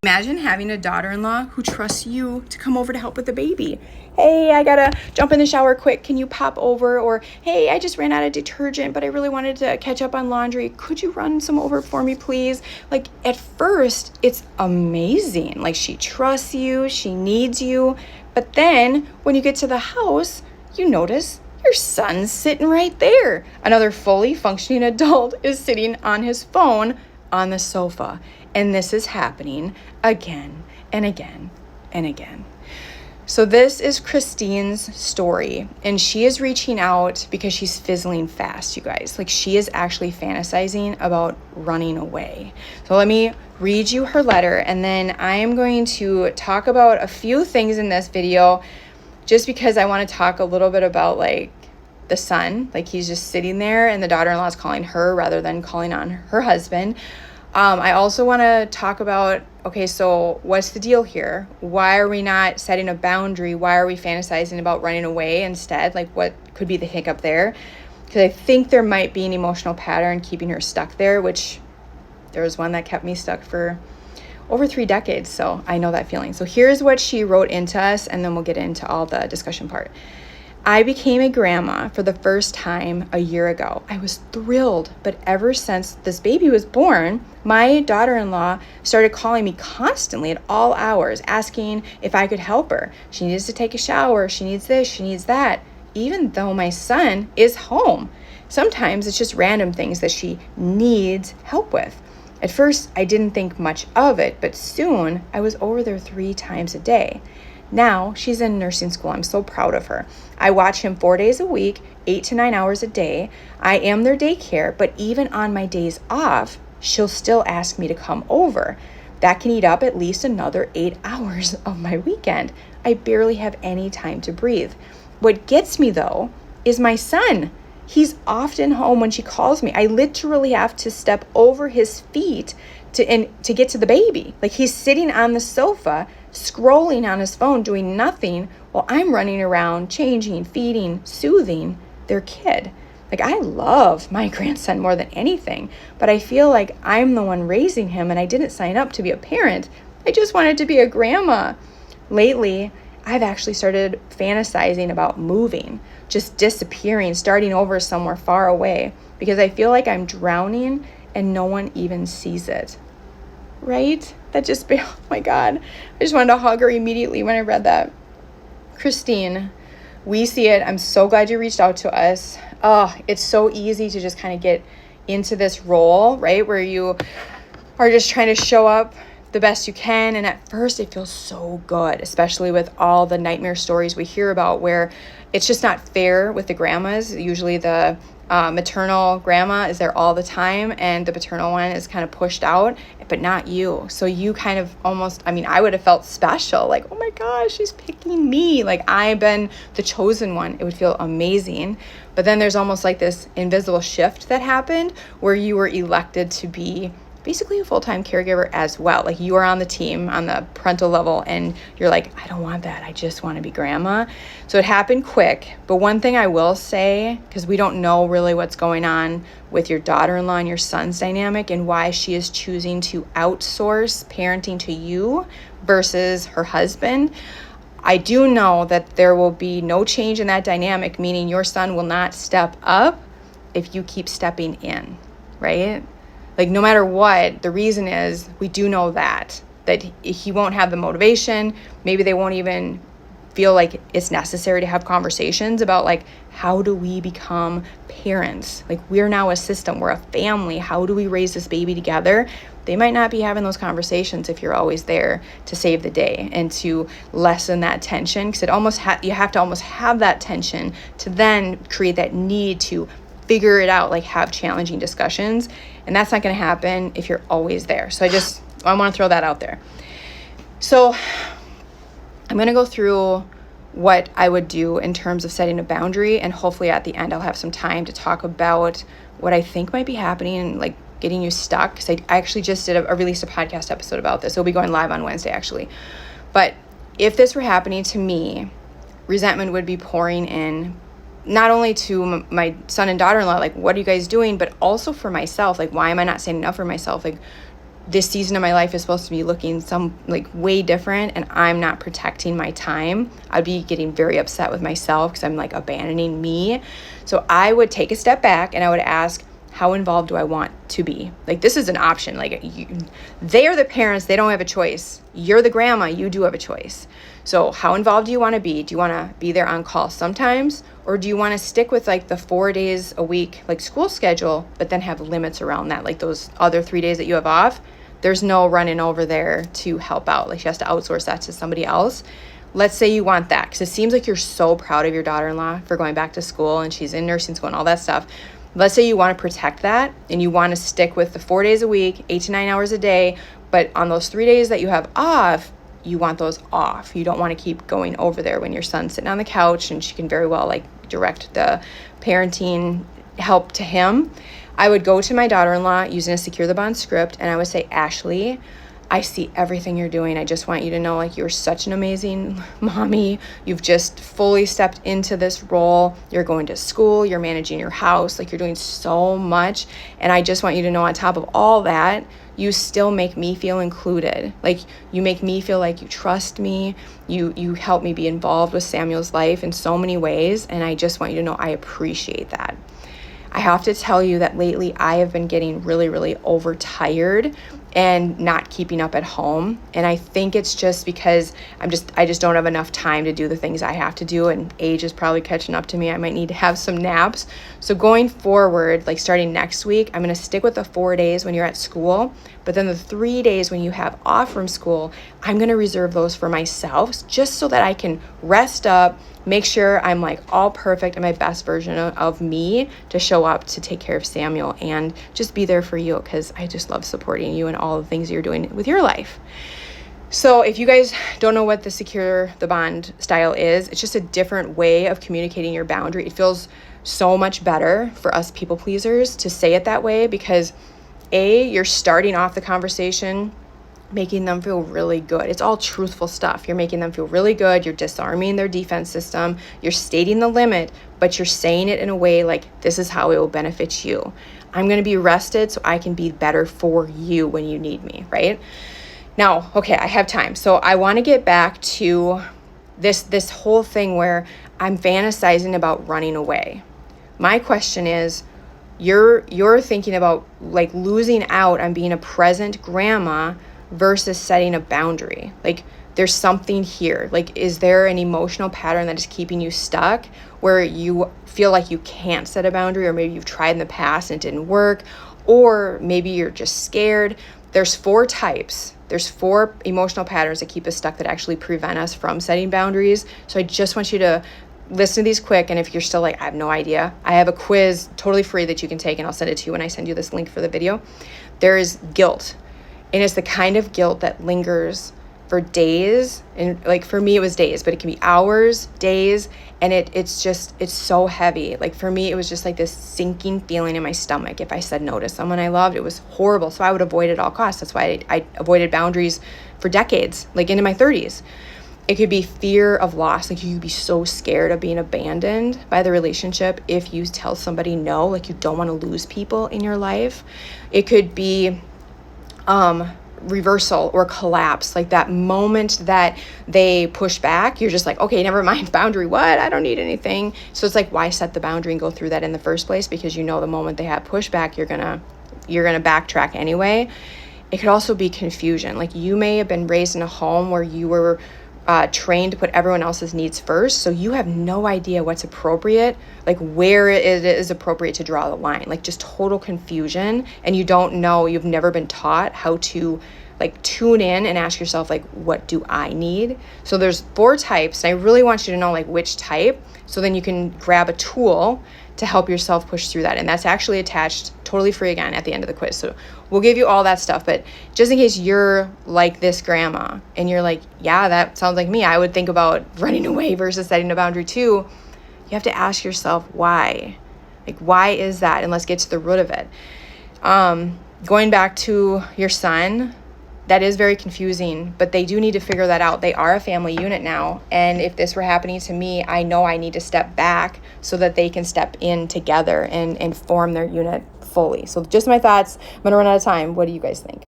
Imagine having a daughter-in-law who trusts you to come over to help with the baby. Hey, I gotta jump in the shower quick. Can you pop over? Or, hey, I just ran out of detergent, but I really wanted to catch up on laundry. Could you run some over for me, please? Like, at first, it's amazing. Like, she trusts you, she needs you. But then when you get to the house, you notice your son's sitting right there. Another fully functioning adult is sitting on his phone on the sofa. And this is happening again and again and again. So this is Christine's story, and she is reaching out because she's fizzling fast, you guys. Like, she is actually fantasizing about running away. So let me read you her letter, and then I am going to talk about a few things in this video just because I want to talk a little bit about, like, the son. Like, he's just sitting there and the daughter-in-law is calling her rather than calling on her husband. I also want to talk about, okay, so what's the deal here? Why are we not setting a boundary? Why are we fantasizing about running away instead? Like, what could be the hiccup there? Because I think there might be an emotional pattern keeping her stuck there, which there was one that kept me stuck for over 3 decades. So I know that feeling. So here's what she wrote into us, and then we'll get into all the discussion part. I became a grandma for the first time a year ago. I was thrilled, but ever since this baby was born, my daughter-in-law started calling me constantly at all hours, asking if I could help her. She needs to take a shower, she needs this, she needs that, even though my son is home. Sometimes it's just random things that she needs help with. At first, I didn't think much of it, but soon I was over there 3 times a day. Now she's in nursing school. I'm so proud of her. I watch him 4 days a week, 8 to 9 hours a day. I am their daycare, but even on my days off, she'll still ask me to come over. That can eat up at least another 8 hours of my weekend. I barely have any time to breathe. What gets me, though, is my son. He's often home when she calls me. I literally have to step over his feet to get to the baby. Like, he's sitting on the sofa, scrolling on his phone, doing nothing, while I'm running around, changing, feeding, soothing their kid. Like, I love my grandson more than anything, but I feel like I'm the one raising him, and I didn't sign up to be a parent. I just wanted to be a grandma. Lately, I've actually started fantasizing about moving, just disappearing, starting over somewhere far away, because I feel like I'm drowning and no one even sees it. Right? Oh my God. I just wanted to hug her immediately when I read that. Christine, we see it. I'm so glad you reached out to us. Oh, it's so easy to just kind of get into this role, right? Where you are just trying to show up the best you can. And at first it feels so good, especially with all the nightmare stories we hear about where it's just not fair with the grandmas. Usually the maternal grandma is there all the time and the paternal one is kind of pushed out, but not you. So you kind of almost, I would have felt special, like, oh my gosh, she's picking me. Like, I've been the chosen one. It would feel amazing. But then there's almost like this invisible shift that happened where you were elected to be basically a full-time caregiver as well. Like, you are on the team on the parental level and you're like, I don't want that. I just want to be grandma. So it happened quick. But one thing I will say, because we don't know really what's going on with your daughter-in-law and your son's dynamic and why she is choosing to outsource parenting to you versus her husband, I do know that there will be no change in that dynamic, meaning your son will not step up if you keep stepping in, right? Like, no matter what, the reason is we do know that he won't have the motivation. Maybe they won't even feel like it's necessary to have conversations about, like, how do we become parents? Like, we're now a system, we're a family. How do we raise this baby together? They might not be having those conversations if you're always there to save the day and to lessen that tension, because you have to almost have that tension to then create that need to figure it out, like have challenging discussions. And that's not going to happen if you're always there. So I want to throw that out there. So I'm going to go through what I would do in terms of setting a boundary. And hopefully at the end, I'll have some time to talk about what I think might be happening and like getting you stuck. Because I actually just released a podcast episode about this. It'll be going live on Wednesday, actually. But if this were happening to me, resentment would be pouring in, not only to my son and daughter-in-law, like, what are you guys doing? But also for myself, like, why am I not saying enough for myself? Like, this season of my life is supposed to be looking way different, and I'm not protecting my time, I'd be getting very upset with myself because I'm abandoning me. So I would take a step back and I would ask, how involved do I want to be? This is an option. They are the parents. They don't have a choice. You're the grandma. You do have a choice. So how involved do you want to be? Do you want to be there on call sometimes? Or do you want to stick with the 4 days a week, school schedule, but then have limits around that? Those other 3 days that you have off, there's no running over there to help out. She has to outsource that to somebody else. Let's say you want that, because it seems like you're so proud of your daughter-in-law for going back to school, and she's in nursing school and all that stuff. Let's say you want to protect that and you want to stick with the 4 days a week, 8 to 9 hours a day, but on those 3 days that you have off, you want those off. You don't want to keep going over there when your son's sitting on the couch, and she can very well direct the parenting help to him. I would go to my daughter-in-law using a secure the bond script, and I would say, Ashley, I see everything you're doing. I just want you to know you're such an amazing mommy. You've just fully stepped into this role. You're going to school, you're managing your house, you're doing so much. And I just want you to know, on top of all that, you still make me feel included. You make me feel like you trust me. You help me be involved with Samuel's life in so many ways. And I just want you to know I appreciate that. I have to tell you that lately I have been getting really, really overtired and not keeping up at home. And I think it's just because I just don't have enough time to do the things I have to do, and age is probably catching up to me. I might need to have some naps. So going forward, starting next week, I'm going to stick with the 4 days when you're at school, but then the 3 days when you have off from school, I'm going to reserve those for myself, just so that I can rest up, make sure I'm all perfect and my best version of me to show up to take care of Samuel and just be there for you, because I just love supporting you and all the things you're doing with your life. So if you guys don't know what the secure the bond style is, it's just a different way of communicating your boundary. It feels so much better for us people pleasers to say it that way, because you're starting off the conversation making them feel really good. It's all truthful stuff. You're making them feel really good. You're disarming their defense system. You're stating the limit, but you're saying it in a way this is how it will benefit you. I'm going to be rested so I can be better for you when you need me, right? Now, okay, I have time. So I want to get back to this whole thing where I'm fantasizing about running away. My question is, you're thinking about losing out on being a present grandma versus setting a boundary. There's something here. Is there an emotional pattern that is keeping you stuck where you feel like you can't set a boundary, or maybe you've tried in the past and it didn't work, or maybe you're just scared? There's 4 types. There's 4 emotional patterns that keep us stuck, that actually prevent us from setting boundaries. So I just want you to listen to these quick. And if you're still I have no idea, I have a quiz totally free that you can take, and I'll send it to you when I send you this link for the video. There is guilt. And it's the kind of guilt that lingers for days. And for me, it was days, but it can be hours, days. And it's so heavy. For me, it was just this sinking feeling in my stomach. If I said no to someone I loved, it was horrible. So I would avoid at all costs. That's why I avoided boundaries for decades, into my 30s. It could be fear of loss. You'd be so scared of being abandoned by the relationship if you tell somebody no. You don't want to lose people in your life. It could be reversal or collapse, that moment that they push back, you're just okay, never mind, boundary, what? I don't need anything. So it's why set the boundary and go through that in the first place? Because the moment they have pushback, you're gonna backtrack anyway. It could also be confusion. You may have been raised in a home where you were trained to put everyone else's needs first, so you have no idea what's appropriate, where it is appropriate to draw the line, just total confusion. And you don't know, you've never been taught how to tune in and ask yourself, what do I need? So there's 4 types, and I really want you to know which type, so then you can grab a tool to help yourself push through that. And that's actually attached totally free again at the end of the quiz. So we'll give you all that stuff. But just in case you're like this grandma and you're yeah, that sounds like me, I would think about running away versus setting a boundary too. You have to ask yourself why. Why is that? And let's get to the root of it. Going back to your son, that is very confusing, but they do need to figure that out. They are a family unit now. And if this were happening to me, I know I need to step back so that they can step in together and form their unit fully. So just my thoughts. I'm going to run out of time. What do you guys think?